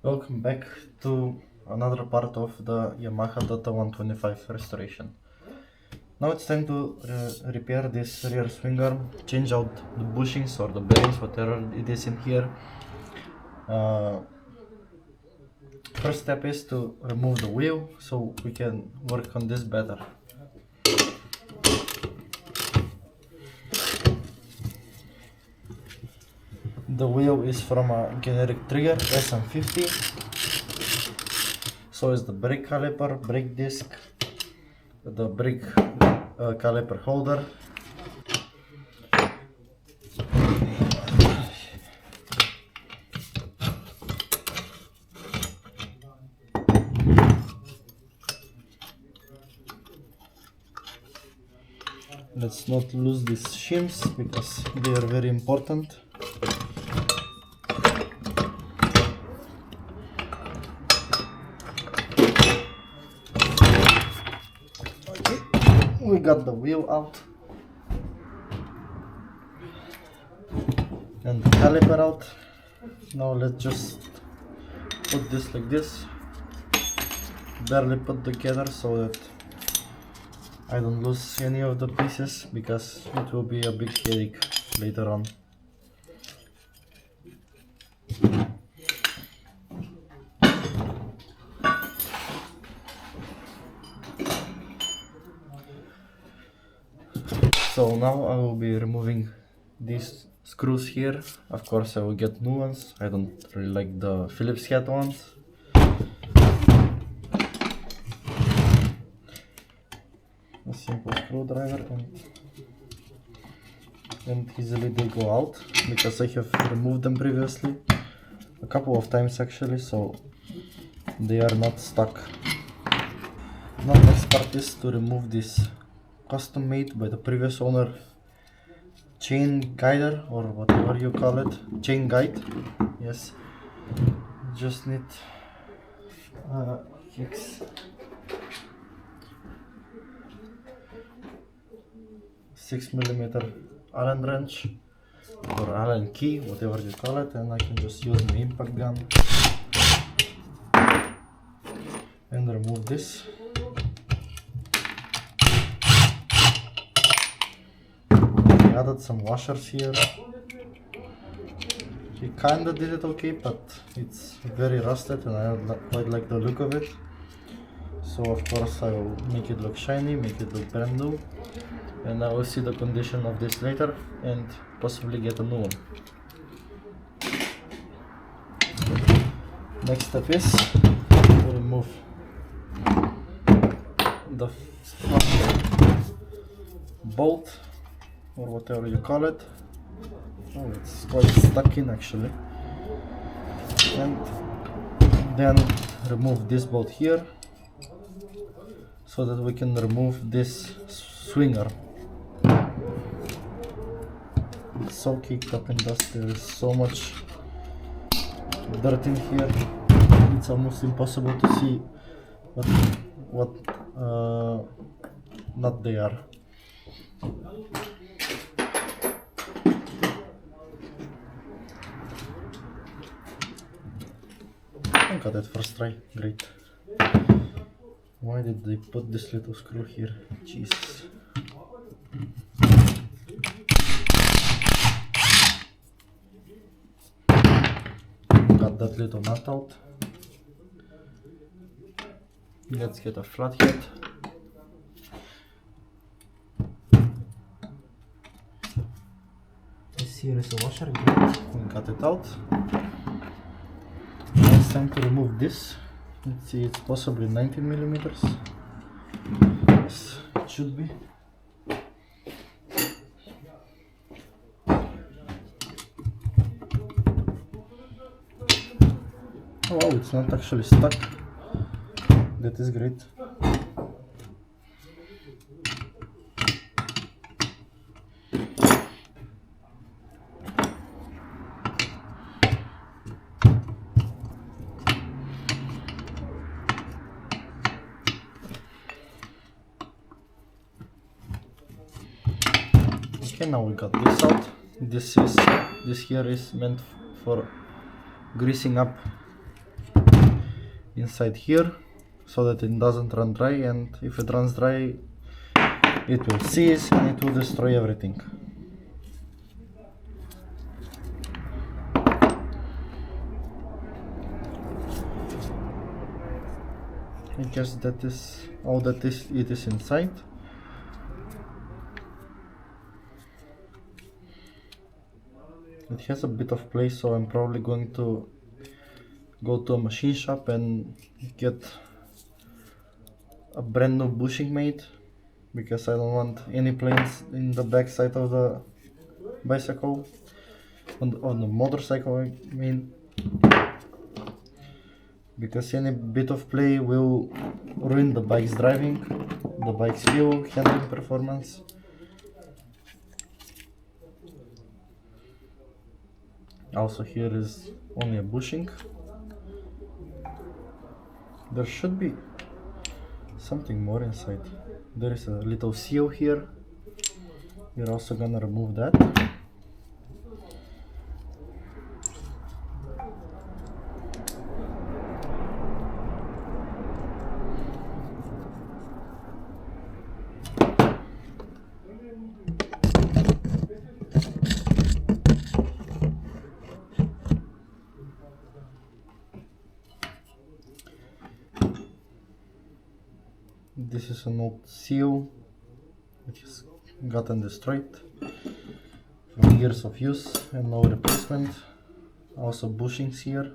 Welcome back to another part of the Yamaha Dt 125 restoration. Now it's time to repair this rear swing arm, change out the bushings or the bearings, whatever it is in here. First step is to remove the wheel so we can work on this better. The wheel is from a generic trigger, SM50. So is the brake caliper, brake disc, the brake caliper holder. Let's not lose these shims because they are very important. Okay, we got the wheel out and the caliper out. Now let's just put this like this, barely put together so that I don't lose any of the pieces, because it will be a big headache later on. So now I will be removing these screws here. Of course I will get new ones. I don't really like the Phillips head ones. A simple screwdriver and easily they go out, because I have removed them previously a couple of times actually, so they are not stuck. Now next part is to remove this custom made by the previous owner chain guider, or whatever you call it, chain guide. Yes, just need fix 6mm Allen wrench or Allen key, whatever you call it, and I can just use my impact gun and remove this. I added some washers here. He kinda did it okay, but it's very rusted and I don't quite like the look of it. So of course I will make it look shiny, make it look brand new, and I will see the condition of this later and possibly get a new one. Next step is to remove the front bolt, or whatever you call it. Oh, it's quite stuck in actually. And then remove this bolt here so that we can remove this swing arm. It's so caked up in dust, there is so much dirt in here, it's almost impossible to see what nut they are. I got it first try, great. Why did they put this little screw here? Jesus. Got that little nut out. Let's get a flathead. This here is a washer, great. We got it out. Now it's time to remove this. Let's see, it's possibly 19mm. Yes, it should be. Oh wow, it's not actually stuck. That is great. Okay, now we got this out. This here is meant for greasing up inside here so that it doesn't run dry, and if it runs dry it will seize and it will destroy everything. I guess that is all that it is inside. It has a bit of play, so I'm probably going to go to a machine shop and get a brand new bushing made, because I don't want any planes in the back side of the bicycle, on the motorcycle I mean, because any bit of play will ruin the bike's driving, the bike's feel, handling performance. Also here is only a bushing. There should be something more inside. There is a little seal here. We're also gonna remove that. This is an old seal which has gotten destroyed from years of use and no replacement. Also bushings here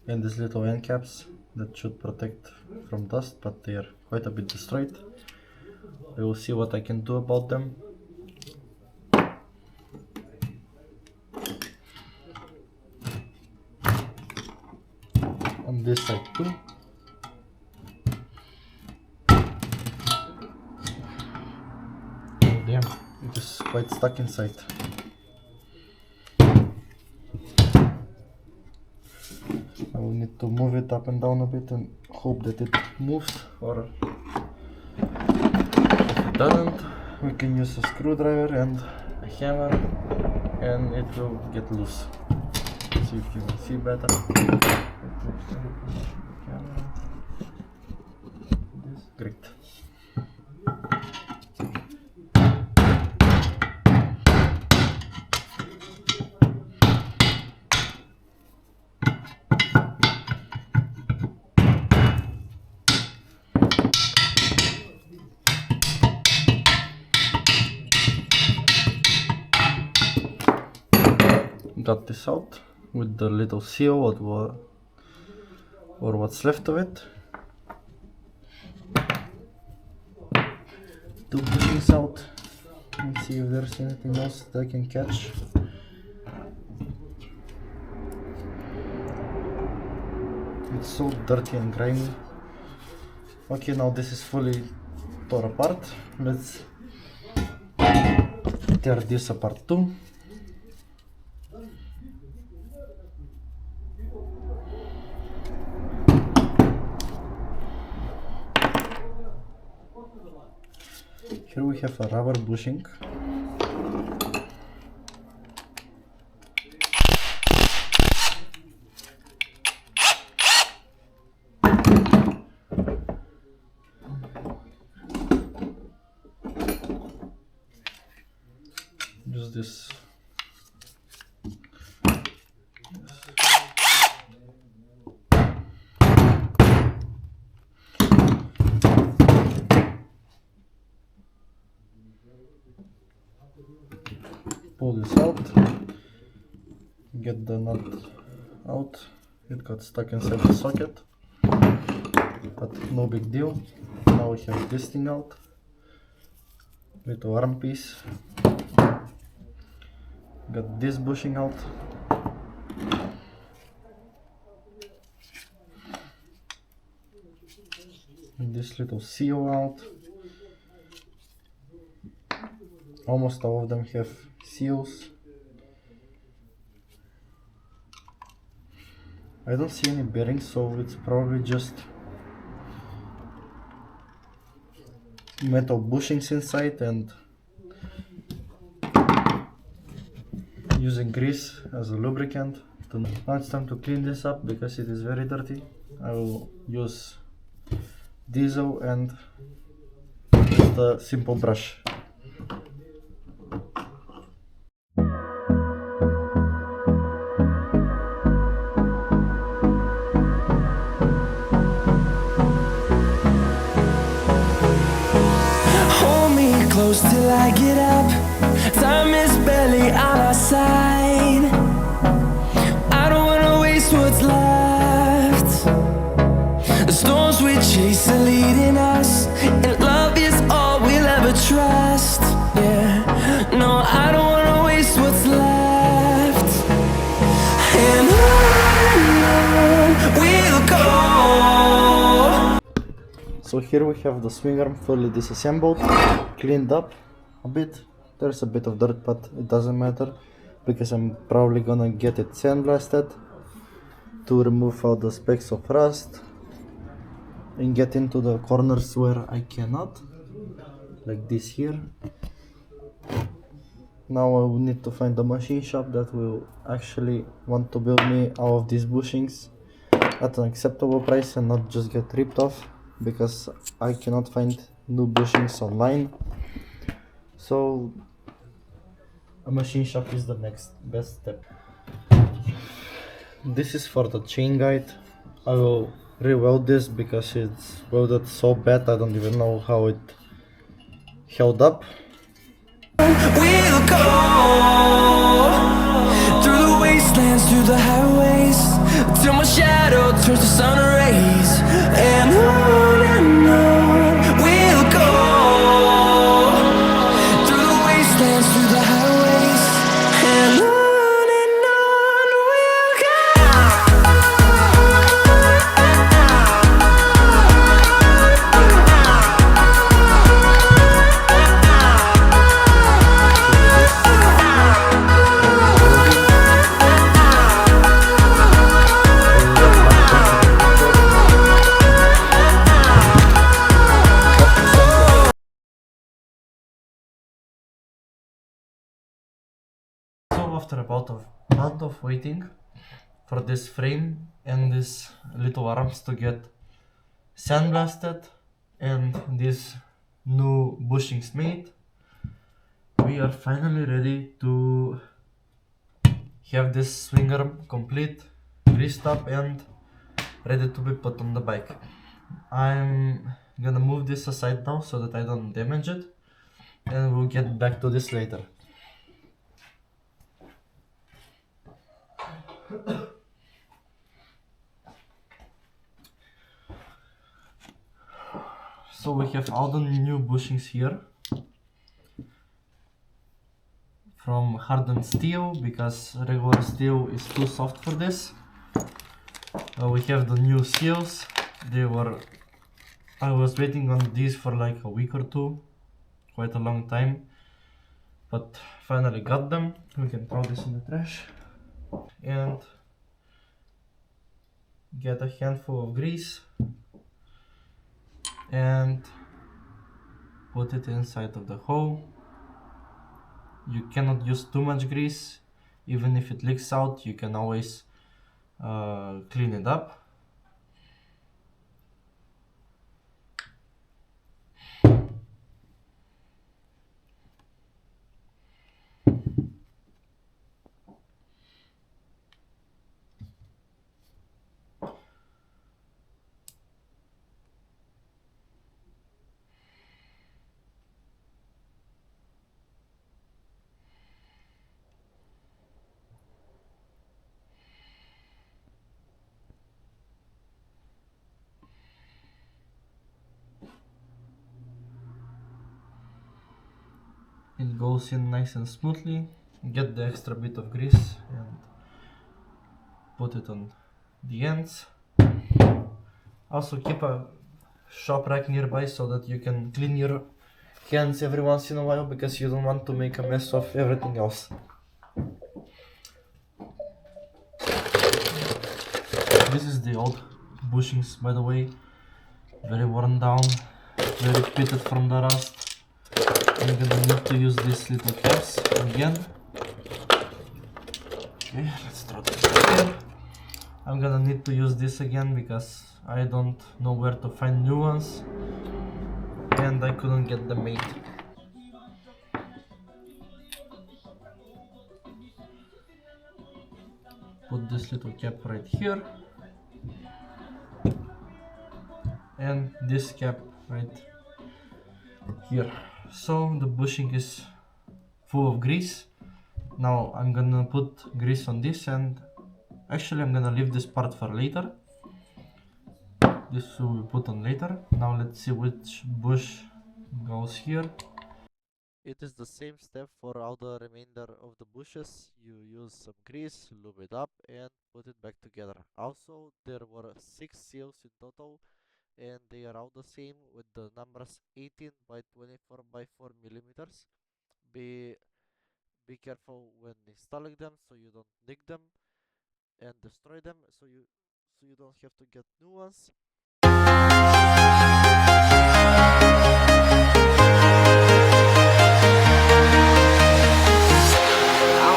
and these little end caps that should protect from dust, but they are quite a bit destroyed. I will see what I can do about them. On this side too. Damn, it is quite stuck inside. I will need to move it up and down a bit and hope that it moves, or if it doesn't, we can use a screwdriver and a hammer and it will get loose. See if you can see better. Great. Got this out with the little seal or what's left of it. Two bushings out. Let's see if there's anything else that I can catch. It's so dirty and grimy. Okay, now this is fully tore apart. Let's tear this apart too. Here we have a rubber bushing. Use this. Pull this out, get the nut out. It got stuck inside the socket, but no big deal. Now we have this thing out, little arm piece. Got this bushing out. And this little seal out. Almost all of them have seals. I don't see any bearings, so it's probably just metal bushings inside and using grease as a lubricant Now it's time to clean this up because it is very dirty. I will use diesel and just a simple brush. Hold me close till I get up. Time is barely on our side. I don't wanna waste what's left. The storms we chase are leading us, and love is all we'll ever trust. Yeah, no, I don't wanna waste what's left. And on we'll go. So here we have the swing arm fully disassembled, cleaned up a bit. There's a bit of dirt, but it doesn't matter because I'm probably gonna get it sandblasted to remove all the specks of rust and get into the corners where I cannot, like this here. Now I will need to find a machine shop that will actually want to build me all of these bushings at an acceptable price and not just get ripped off, because I cannot find new bushings online. So a machine shop is the next best step. This is for the chain guide. I will re-weld this because it's welded so bad I don't even know how it held up. We'll go through the wastelands, through the highways, till my shadow turns to sun rays. And on we'll go through the wastelands, through the highways, and on we'll go. So after about a month of waiting for this frame and these little arms to get sandblasted and these new bushings made, we are finally ready to have this swing arm complete, greased up and ready to be put on the bike. I'm gonna move this aside now so that I don't damage it, and we'll get back to this later. So we have all the new bushings here from hardened steel because regular steel is too soft for this. We have the new seals. I was waiting on these for like a week or two, quite a long time, but finally got them. We can throw this in the trash and get a handful of grease and put it inside of the hole. You cannot use too much grease. Even if it leaks out, you can always clean it up. It goes in nice and smoothly. Get the extra bit of grease and put it on the ends. Also keep a shop rack nearby so that you can clean your hands every once in a while, because you don't want to make a mess of everything else. This is the old bushings, by the way, very worn down, very pitted from the rust. I'm gonna need to use these little caps again Okay, let's throw this here. I'm gonna need to use this again because I don't know where to find new ones and I couldn't get them made. Put this little cap right here and this cap right here. So the bushing is full of grease. Now I'm gonna put grease on this, and actually I'm gonna leave this part for later. This will be put on later. Now let's see which bush goes here. It is the same step for all the remainder of the bushes. You use some grease, lube it up and put it back together. Also, there were 6 seals in total and they are all the same with the numbers 18 by 24 by 4 millimeters. Be careful when installing them so you don't nick them and destroy them, so you don't have to get new ones.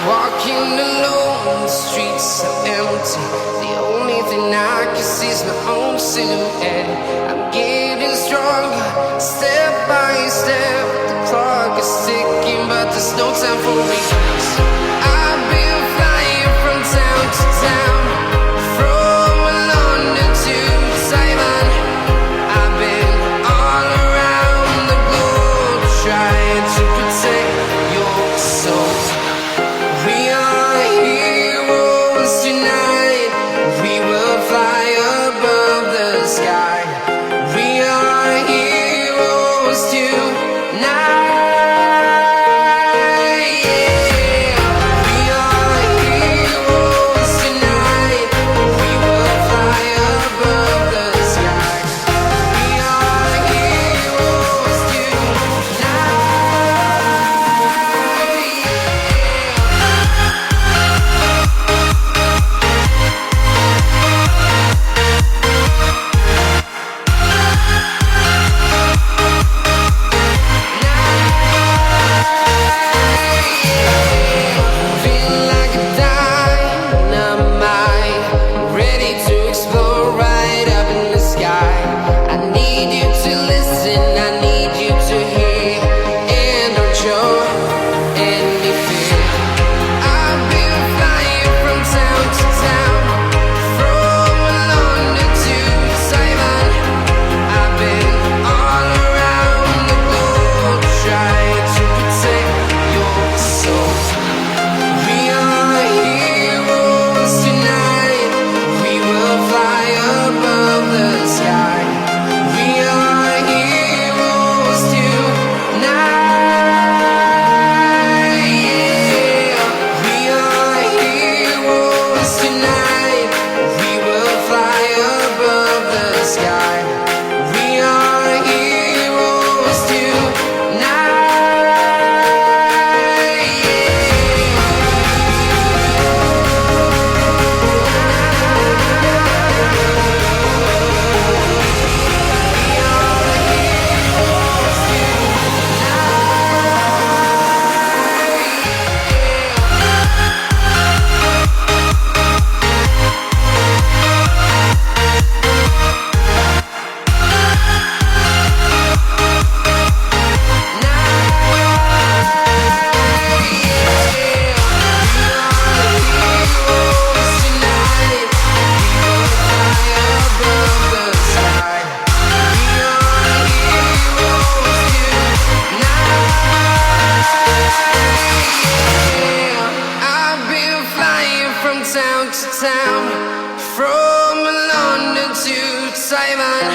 Walking alone, the streets are empty. The only thing I can see is my own silhouette. I'm getting stronger, step by step. The clock is ticking, but there's no time for me. I've been flying from town to town, from London to Taiwan. I've been all around the globe, trying to protect your soul. We are heroes tonight. We will fly above the sky. We are heroes tonight. Yeah. We are heroes tonight. We will fly above the sky. We are heroes tonight. Feeling like a dynamite, ready to explode right up in the sky. I need you to listen, I need you to hear, and don't show any fear. I've been flying from town to town, from London to Taiwan. I've been all around the globe, trying to protect your soul. We are heroes tonight. We will fly above the sky. We are heroes tonight. Yeah. We are heroes tonight. We will fly above the sky. We are heroes tonight. I've been flying from town to town, from London to Taiwan.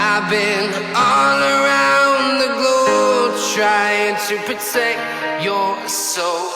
I've been all around the globe, trying to protect your soul.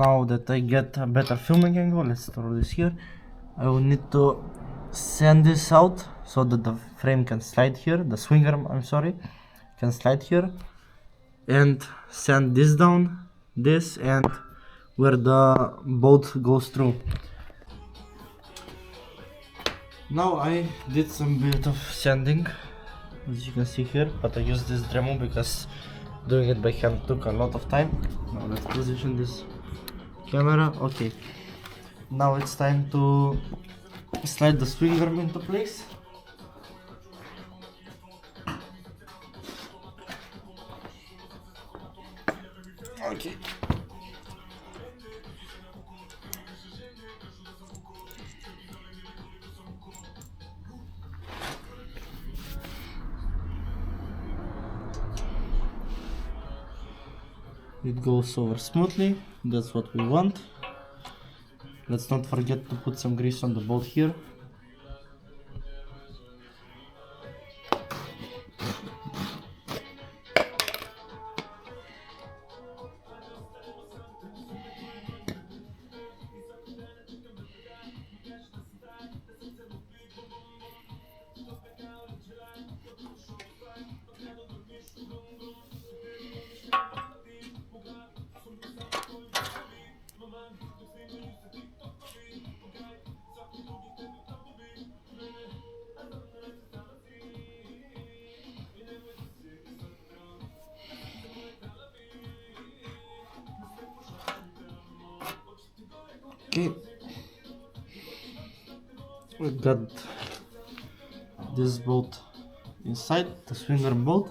now that I get a better filming angle, let's throw this here. I will need to sand this out so that the frame can slide here, the swing arm, I'm sorry, can slide here, and sand this down, this, and where the bolt goes through. Now I did some bit of sanding, as you can see here, but I used this Dremel because doing it by hand took a lot of time. Now let's position this camera. Okay, now it's time to slide the swing arm into place. Okay. It goes over smoothly, that's what we want. Let's not forget to put some grease on the bolt here. Okay, we got this bolt inside, the swing arm bolt,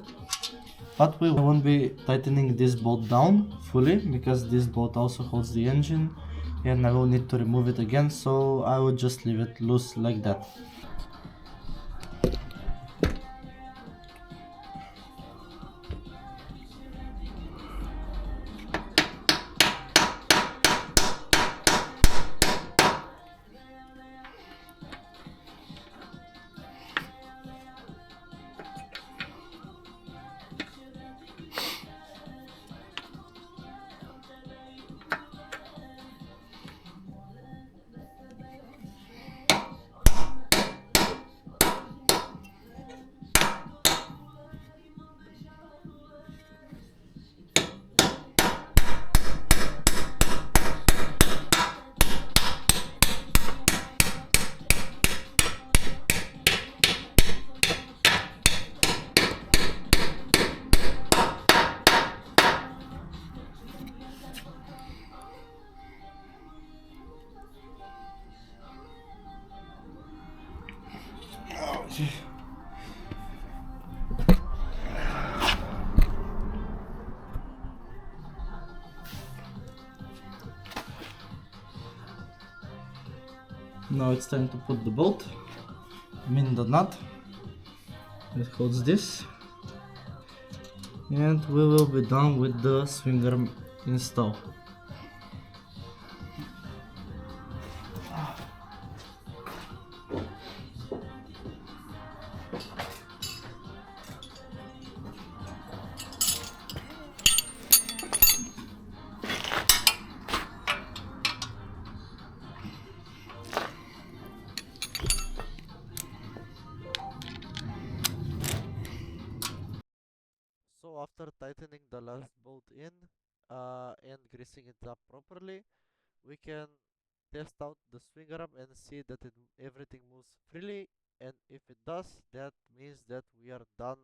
but we won't be tightening this bolt down fully because this bolt also holds the engine and I will need to remove it again, so I will just leave it loose like that. Now it's time to put the bolt, I mean the nut that holds this, and we will be done with the swing arm install. So after tightening the last bolt in and greasing it up properly, we can test out the swing arm and see that everything moves freely, and if it does, that means that we are done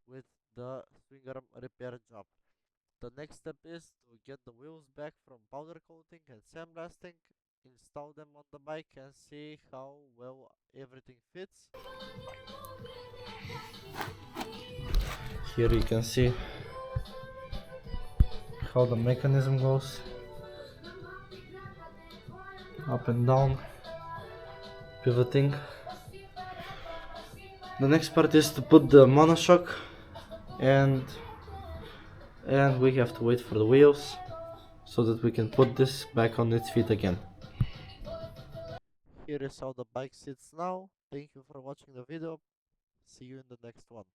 with the swing arm repair job. The next step is to get the wheels back from powder coating and sandblasting, install them on the bike and see how well everything fits. Here you can see how the mechanism goes up and down, pivoting. The next part is to put the monoshock, and we have to wait for the wheels so that we can put this back on its feet again. Here is how the bike sits now. Thank you for watching the video. See you in the next one.